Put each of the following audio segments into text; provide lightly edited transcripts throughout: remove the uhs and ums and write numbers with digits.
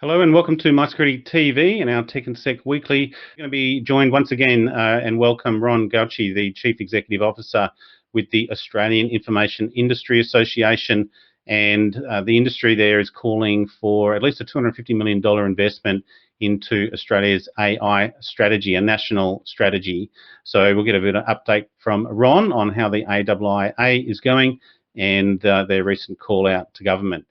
Hello and welcome to MySecurity TV and our Tech and Sec Weekly. We're going to be joined once again and welcome Ron Gauci, the Chief Executive Officer with the Australian Information Industry Association. And the industry there is calling for at least a $250 million investment into Australia's AI strategy, a national strategy. So we'll get a bit of an update from Ron on how the AIIA is going and their recent call out to government.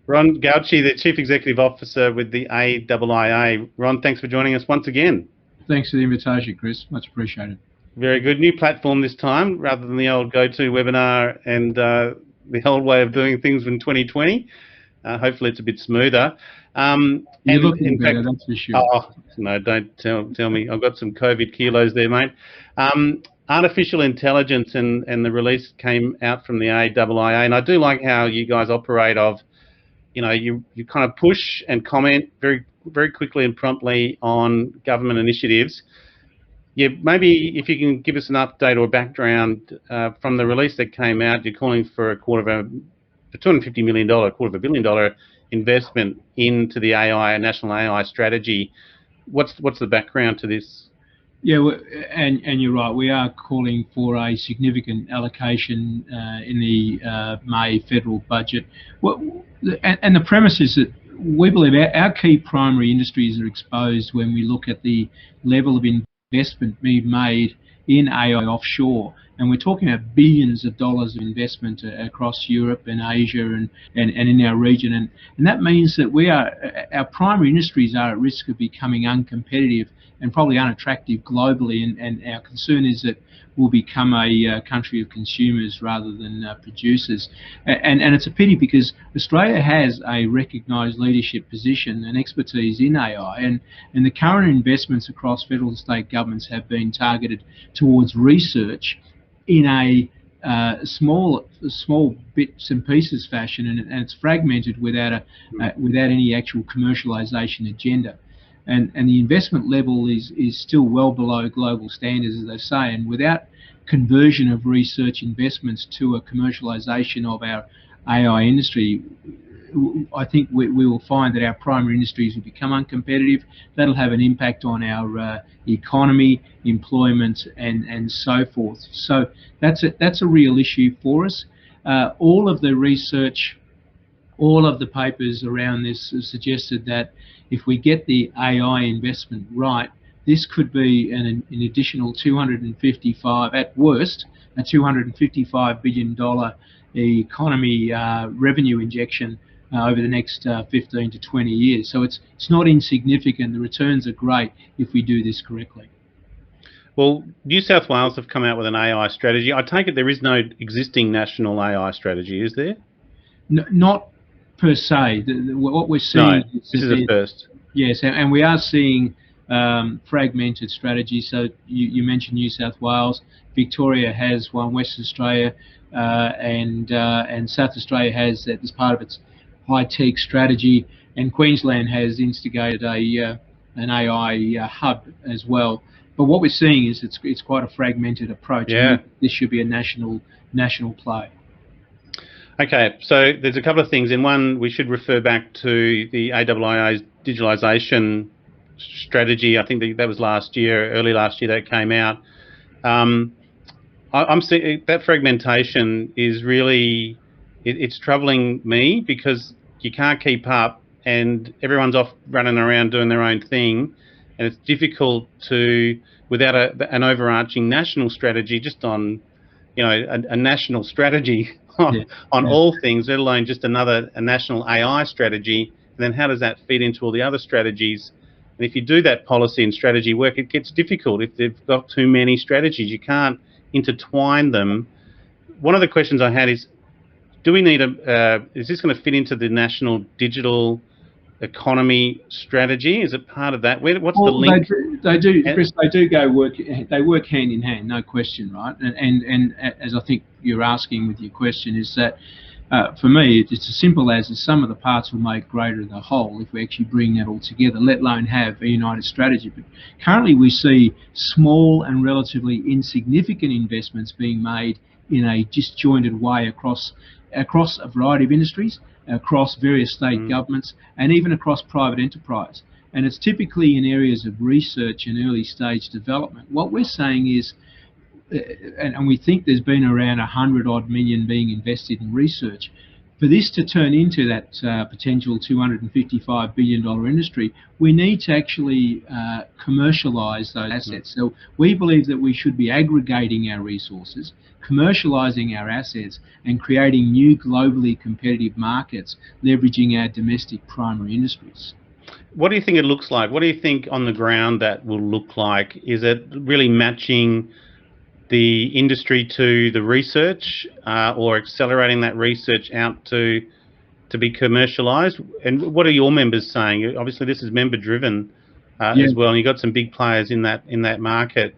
Ron Gauci, the Chief Executive Officer with the AIIA. Ron, thanks for joining us once again. Thanks for the invitation, Chris. Much appreciated. Very good. New platform this time, rather than the old go-to webinar and the old way of doing things in 2020. Hopefully it's a bit smoother. You're looking better, that's for sure. Oh, no, don't tell me. I've got some COVID kilos there, mate. Artificial intelligence and the release came out from the AIIA, and I do like how you guys operate of, you know, you kind of push and comment very quickly and promptly on government initiatives. Yeah, maybe if you can give us an update or background from the release that came out. You're calling for a $250 million, $250 million investment into the AI, national AI strategy. What's the background to this? Yeah, and you're right. We are calling for a significant allocation in the May federal budget. And the premise is that we believe our key primary industries are exposed when we look at the level of investment being made in AI offshore. And we're talking about billions of dollars of investment across Europe and Asia and in our region. And that means that our primary industries are at risk of becoming uncompetitive and probably unattractive globally. And our concern is that we'll become a country of consumers rather than producers. And it's a pity because Australia has a recognised leadership position and expertise in AI, and the current investments across federal and state governments have been targeted towards research in a small bits and pieces fashion, and it's fragmented without any actual commercialisation agenda. And the investment level is still well below global standards, as they say, and without conversion of research investments to a commercialisation of our AI industry, I think we will find that our primary industries will become uncompetitive. That'll have an impact on our economy, employment, and so forth. So that's a real issue for us. All of the research, all of the papers around this have suggested that if we get the AI investment right, this could be an additional 255, at worst, a $255 billion economy revenue injection over the next 15 to 20 years. So it's not insignificant. The returns are great if we do this correctly. Well, New South Wales have come out with an AI strategy. I take it there is no existing national AI strategy, is there? No, not per se. What we're seeing... No, this is a first. Yes, and we are seeing fragmented strategies. So you mentioned New South Wales. Victoria has one, Western Australia, and South Australia has that as part of its high-tech strategy, and Queensland has instigated an AI hub as well. But what we're seeing is it's quite a fragmented approach. Yeah. This should be a national play. Okay, so there's a couple of things. In one, we should refer back to the AIIA's digitalisation strategy. I think that was early last year that came out. I'm seeing that fragmentation is really, it's troubling me because you can't keep up and everyone's off running around doing their own thing, and it's difficult to, without an overarching national strategy, just on, you know, a national strategy on all things, let alone just a national AI strategy. And then how does that feed into all the other strategies? And if you do that policy and strategy work, it gets difficult. If they've got too many strategies, you can't intertwine them. One of the questions I had is, do we need is this going to fit into the national digital economy strategy? Is it part of that? What's the link? They do, Chris. They work hand in hand, no question, right? And as I think you're asking with your question, is that for me it's as simple as the sum of the parts will make greater the whole if we actually bring that all together, let alone have a united strategy. But currently we see small and relatively insignificant investments being made in a disjointed way across a variety of industries. across various state governments, and even across private enterprise. And it's typically in areas of research and early stage development. What we're saying is, and we think there's been around 100 odd million being invested in research. For this to turn into that potential $255 billion industry, we need to actually commercialise those assets. So we believe that we should be aggregating our resources, commercialising our assets, and creating new globally competitive markets, leveraging our domestic primary industries. What do you think it looks like? What do you think on the ground that will look like? Is it really matching the industry to the research, or accelerating that research out to be commercialised? And what are your members saying? Obviously, this is member driven as well, and you've got some big players in that market.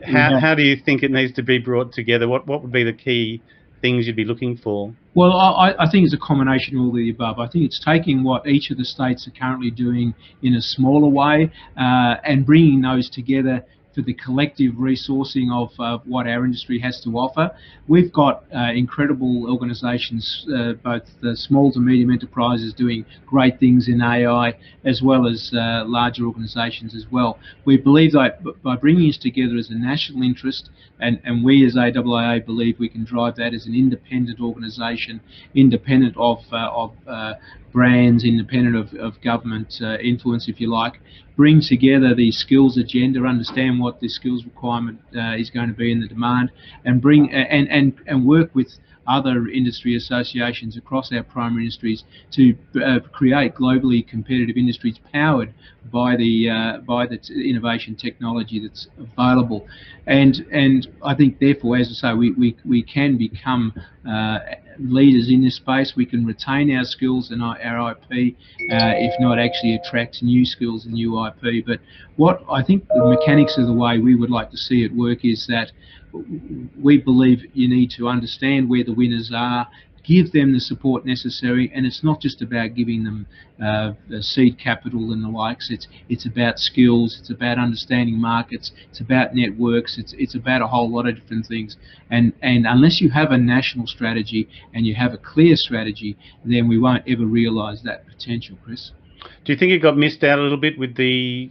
How do you think it needs to be brought together? What would be the key things you'd be looking for? Well, I think it's a combination of all the above. I think it's taking what each of the states are currently doing in a smaller way and bringing those together for the collective resourcing of what our industry has to offer. We've got incredible organisations, both the small to medium enterprises doing great things in AI, as well as larger organisations as well. We believe that by bringing us together as a national interest, and we as AIIA believe we can drive that as an independent organisation, independent of brands, independent of government influence, if you like, bring together the skills agenda, understand what the skills requirement is going to be in the demand, and bring and work with other industry associations across our primary industries to create globally competitive industries powered by the innovation technology that's available. And I think, therefore, as I say, we can become leaders in this space. We can retain our skills and our IP, if not actually attract new skills and new IP. But what I think the mechanics of the way we would like to see it work is that we believe you need to understand where the winners are, give them the support necessary, and it's not just about giving them seed capital and the likes. It's about skills, it's about understanding markets, it's about networks, it's about a whole lot of different things. And unless you have a national strategy and you have a clear strategy, then we won't ever realise that potential, Chris. Do you think it got missed out a little bit with the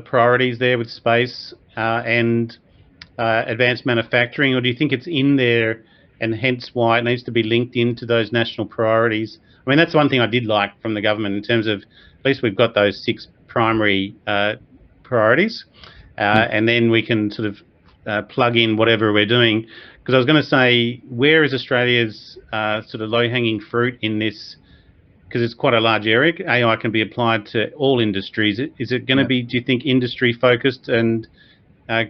priorities there with space and advanced manufacturing, or do you think it's in there and hence why it needs to be linked into those national priorities? I mean, that's one thing I did like from the government in terms of at least we've got those 6 primary priorities, and then we can sort of plug in whatever we're doing. Because I was going to say, where is Australia's sort of low-hanging fruit in this? Because it's quite a large area. AI can be applied to all industries. Is it going to be, do you think, industry-focused and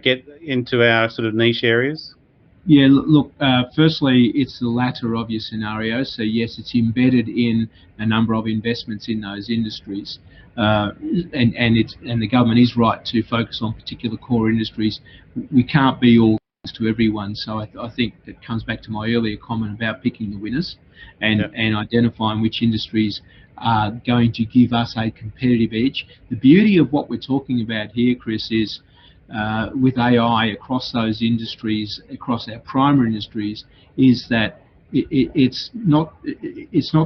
get into our sort of niche areas? Yeah, look, firstly, it's the latter of your scenario. So yes, it's embedded in a number of investments in those industries, and the government is right to focus on particular core industries. We can't be all to everyone, so I think that comes back to my earlier comment about picking the winners and identifying which industries are going to give us a competitive edge. The beauty of what we're talking about here, Chris, is with AI across those industries, across our primary industries, is that it's not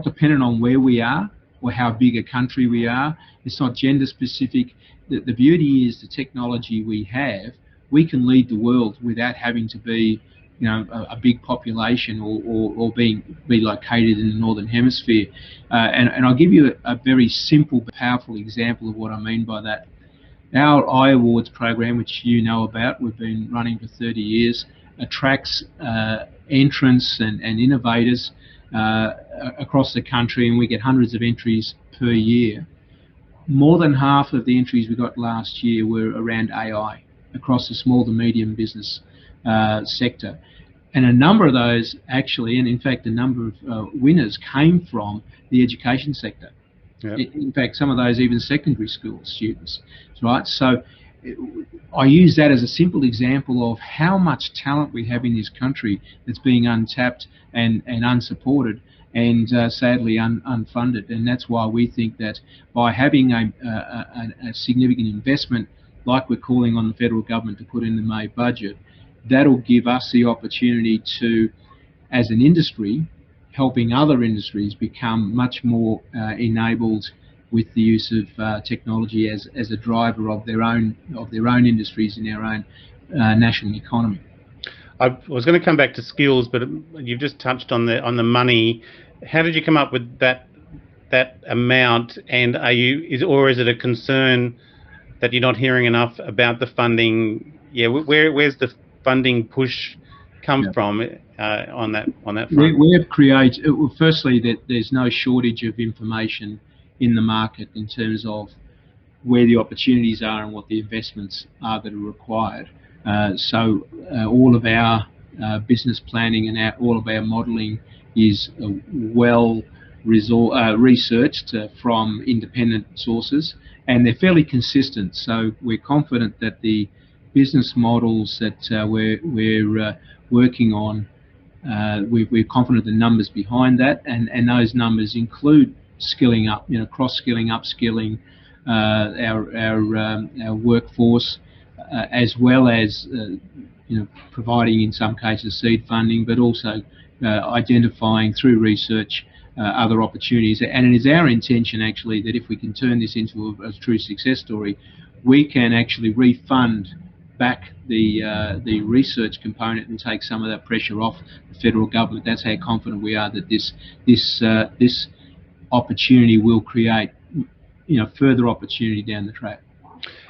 dependent on where we are or how big a country we are. It's not gender specific. The beauty is the technology we have. We can lead the world without having to be, you know, a big population or be located in the Northern Hemisphere. And I'll give you a very simple but powerful example of what I mean by that. Our AIIA Awards program, which you know about, we've been running for 30 years, attracts entrants and innovators across the country, and we get hundreds of entries per year. More than half of the entries we got last year were around AI across the small to medium business sector. And a number of those actually, and in fact a number of winners, came from the education sector. Yep. In fact, some of those even secondary school students, right? So I use that as a simple example of how much talent we have in this country that's being untapped and unsupported and sadly unfunded. And that's why we think that by having a significant investment like we're calling on the federal government to put in the May budget, that'll give us the opportunity to, as an industry, helping other industries become much more enabled with the use of technology as a driver of their own industries in their own national economy. I was going to come back to skills, but you've just touched on the money. How did you come up with that amount? And is it a concern that you're not hearing enough about the funding? Yeah, where's the funding push come from on that front? We have created, firstly, that there's no shortage of information in the market in terms of where the opportunities are and what the investments are that are required. So all of our business planning and all of our modelling is well researched from independent sources, and they're fairly consistent. So we're confident that the business models that we're working on, we're confident the numbers behind that, and those numbers include skilling up, cross-skilling, upskilling our workforce, as well as providing in some cases seed funding, but also identifying through research other opportunities. And it is our intention actually that if we can turn this into a true success story, we can actually refund back the research component and take some of that pressure off the federal government. That's how confident we are that this opportunity will create further opportunity down the track.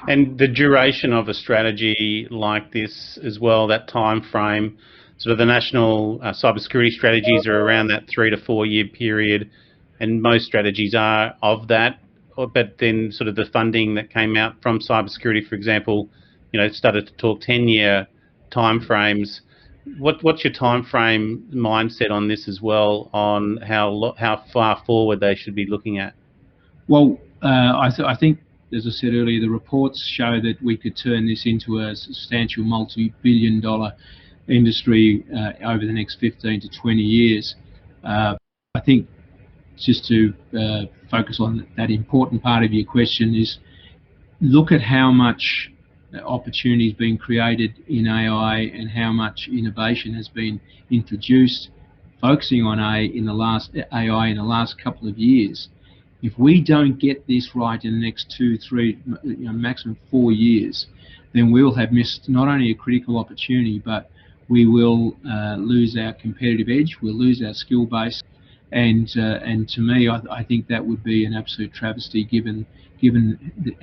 And the duration of a strategy like this as well, that time frame, sort of the national cybersecurity strategies are around that 3 to 4 year period, and most strategies are of that. But then sort of the funding that came out from cybersecurity, for example, started to talk 10-year time frames. What's your time frame mindset on this as well, on how far forward they should be looking at? Well, I think, as I said earlier, the reports show that we could turn this into a substantial multi-billion-dollar industry over the next 15 to 20 years. I think just to focus on that important part of your question is look at how much opportunity is being created in AI and how much innovation has been introduced, focusing on AI in the last couple of years. If we don't get this right in the next 2, 3, maximum 4 years, then we'll have missed not only a critical opportunity, but we will lose our competitive edge, we'll lose our skill base, and to me, I think that would be an absolute travesty given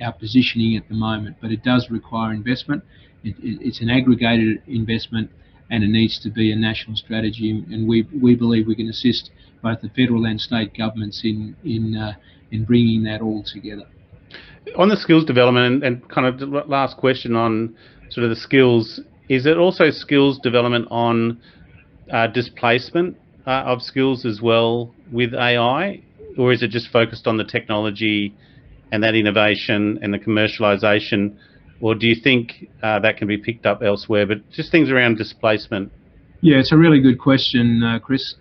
our positioning at the moment. But it does require investment. It's an aggregated investment, and it needs to be a national strategy. And we believe we can assist both the federal and state governments in bringing that all together. On the skills development, and kind of the last question on sort of the skills, is it also skills development on displacement of skills as well with AI, or is it just focused on the technology and that innovation and the commercialisation, or do you think that can be picked up elsewhere, but just things around displacement? Yeah, it's a really good question, Chris.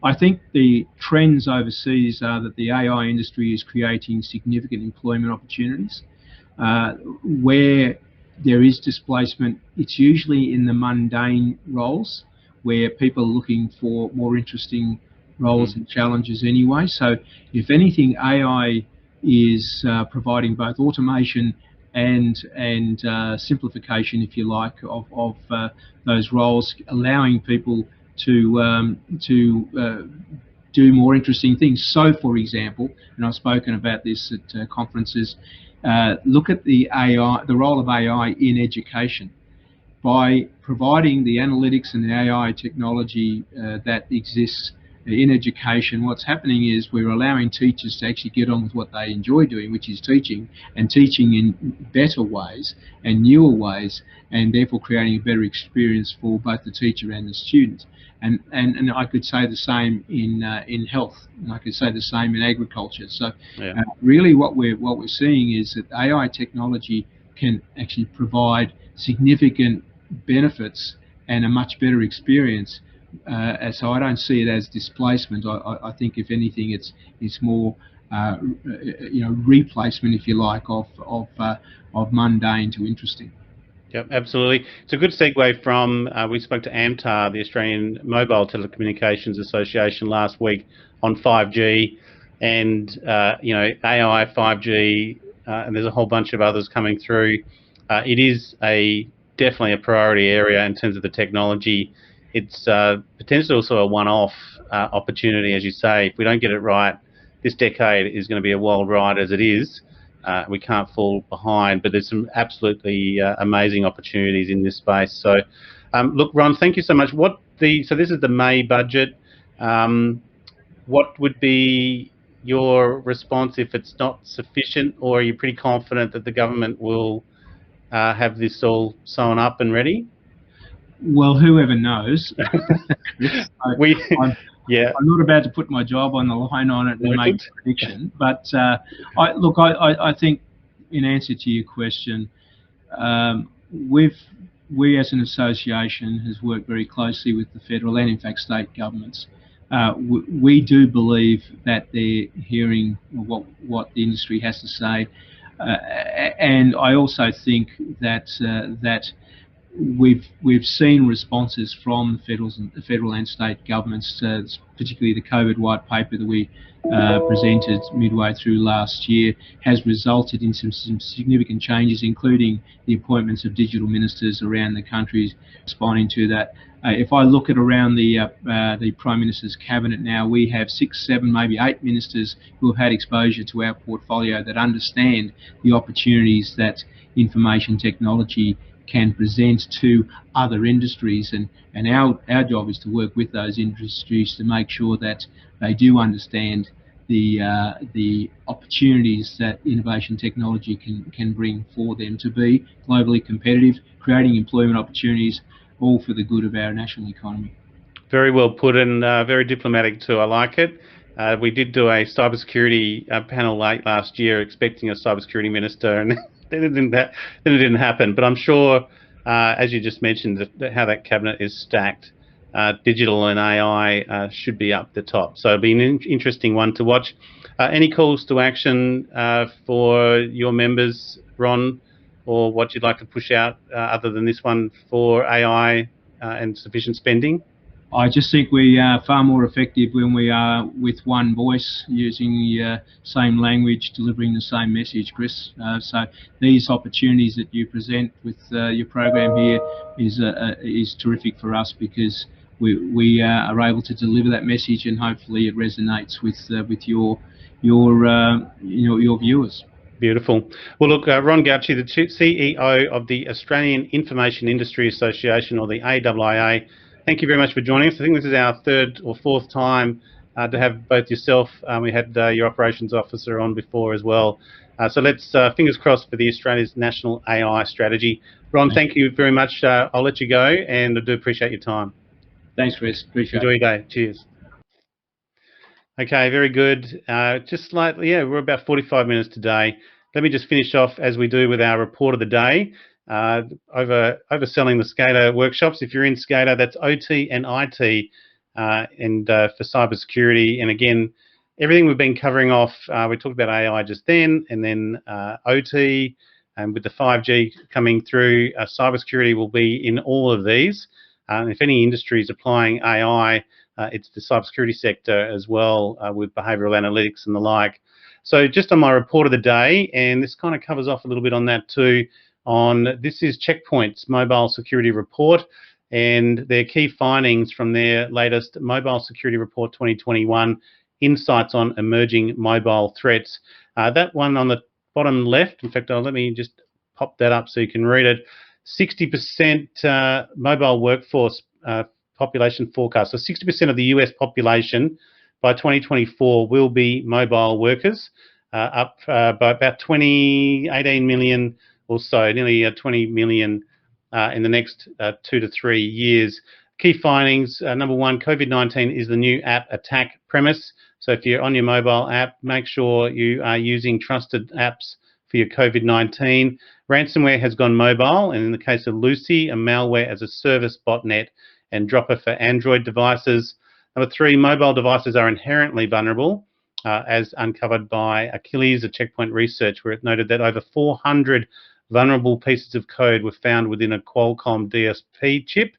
I think the trends overseas are that the AI industry is creating significant employment opportunities. Where there is displacement, it's usually in the mundane roles where people are looking for more interesting roles and challenges anyway. So if anything, AI is providing both automation and simplification, if you like, of those roles, allowing people to do more interesting things. So, for example, and I've spoken about this at conferences, look at the role of AI in education. By providing the analytics and the AI technology that exists in education, what's happening is we're allowing teachers to actually get on with what they enjoy doing, which is teaching, and teaching in better ways and newer ways, and therefore creating a better experience for both the teacher and the student. And I could say the same in health, and I could say the same in agriculture. So really what we're seeing is that AI technology can actually provide significant benefits and a much better experience. So I don't see it as displacement. I think if anything, it's more replacement, if you like, of mundane to interesting. Yep, absolutely. It's a good segue from, we spoke to AMTAR, the Australian Mobile Telecommunications Association, last week on 5G and, AI, 5G, and there's a whole bunch of others coming through. It is definitely a priority area in terms of the technology. It's potentially also a one-off opportunity, as you say. If we don't get it right, this decade is going to be a wild ride as it is. We can't fall behind, but there's some absolutely amazing opportunities in this space. So, look, Ron, thank you so much. So this is the May budget. What would be your response if it's not sufficient, or are you pretty confident that the government will have this all sewn up and ready? Well, whoever knows. Yeah. I'm not about to put my job on the line on it and make a prediction, but I think, in answer to your question, we as an association has worked very closely with the federal and, in fact, state governments. We do believe that they're hearing what the industry has to say, and I also think that we've seen responses from the federal and state governments, particularly the COVID white paper that we presented midway through last year, has resulted in some significant changes, including the appointments of digital ministers around the country responding to that. If I look at around the Prime Minister's cabinet now, we have 6, 7, maybe 8 ministers who have had exposure to our portfolio that understand the opportunities that information technology can present to other industries, and our job is to work with those industries to make sure that they do understand the opportunities that innovation technology can bring for them to be globally competitive, creating employment opportunities, all for the good of our national economy. Very well put, and very diplomatic too. I like it. We did do a cybersecurity panel late last year, expecting a cybersecurity minister, and then it didn't happen. But I'm sure, as you just mentioned, how that cabinet is stacked, digital and AI should be up the top. So it'll be an interesting one to watch. Any calls to action for your members, Ron, or what you'd like to push out other than this one for AI and sufficient spending? I just think we are far more effective when we are with one voice, using the same language, delivering the same message, Chris. So these opportunities that you present with your program here is terrific for us, because we are able to deliver that message, and hopefully it resonates with your viewers. Beautiful. Well, look, Ron Gauci, the CEO of the Australian Information Industry Association, or the AIIA, thank you very much for joining us. I think this is our 3rd or 4th time to have both yourself. We had your operations officer on before as well. So let's fingers crossed for the Australia's national AI strategy. Ron, thank you very much. I'll let you go, and I do appreciate your time. Thanks, Chris. Appreciate it. Enjoy your day. Cheers. Okay, very good. Just slightly, we're about 45 minutes today. Let me just finish off, as we do, with our report of the day. Overselling the SCADA workshops. If you're in SCADA, that's OT and IT, and for cybersecurity. And again, everything we've been covering off, we talked about AI just then, and then OT, and with the 5G coming through, cybersecurity will be in all of these. If any industry is applying AI, it's the cybersecurity sector as well, with behavioural analytics and the like. So just on my report of the day, and this kind of covers off a little bit on that too, this is Checkpoint's Mobile Security Report, and their key findings from their latest Mobile Security Report 2021, Insights on Emerging Mobile Threats. That one on the bottom left, in fact, let me just pop that up so you can read it. 60% mobile workforce population forecast. So 60% of the US population by 2024 will be mobile workers, up by about 18 million or so, nearly 20 million in the next 2 to 3 years. Key findings, number one, COVID-19 is the new app attack premise. So if you're on your mobile app, make sure you are using trusted apps for your COVID-19. Ransomware has gone mobile, and in the case of Lucy, a malware as a service botnet and dropper for Android devices. Number three, mobile devices are inherently vulnerable, as uncovered by Achilles, a Checkpoint research, where it noted that over 400 vulnerable pieces of code were found within a Qualcomm DSP chip.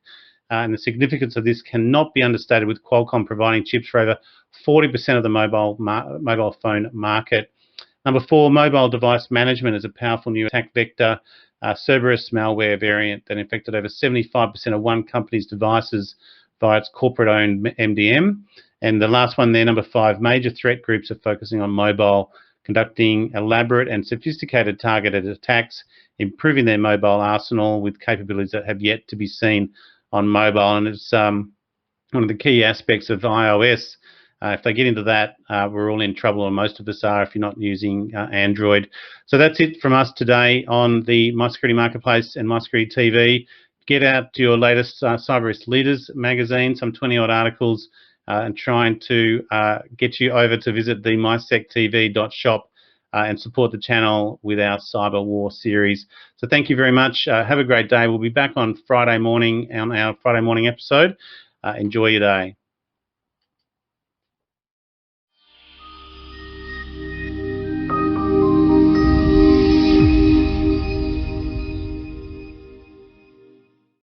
And the significance of this cannot be understated, with Qualcomm providing chips for over 40% of the mobile phone market. Number 4, mobile device management is a powerful new attack vector. Cerberus malware variant that infected over 75% of one company's devices via its corporate-owned MDM. And the last one there, number 5, major threat groups are focusing on mobile, conducting elaborate and sophisticated targeted attacks, improving their mobile arsenal with capabilities that have yet to be seen on mobile. And it's one of the key aspects of iOS. If they get into that, we're all in trouble, or most of us are if you're not using Android. So that's it from us today on the MySecurity Marketplace and MySecurity TV. Get out to your latest Cyber Risk Leaders magazine, some 20-odd articles, and trying to get you over to visit the mysectv.shop and support the channel with our Cyber War series. So thank you very much. Have a great day. We'll be back on Friday morning on our Friday morning episode. Enjoy your day.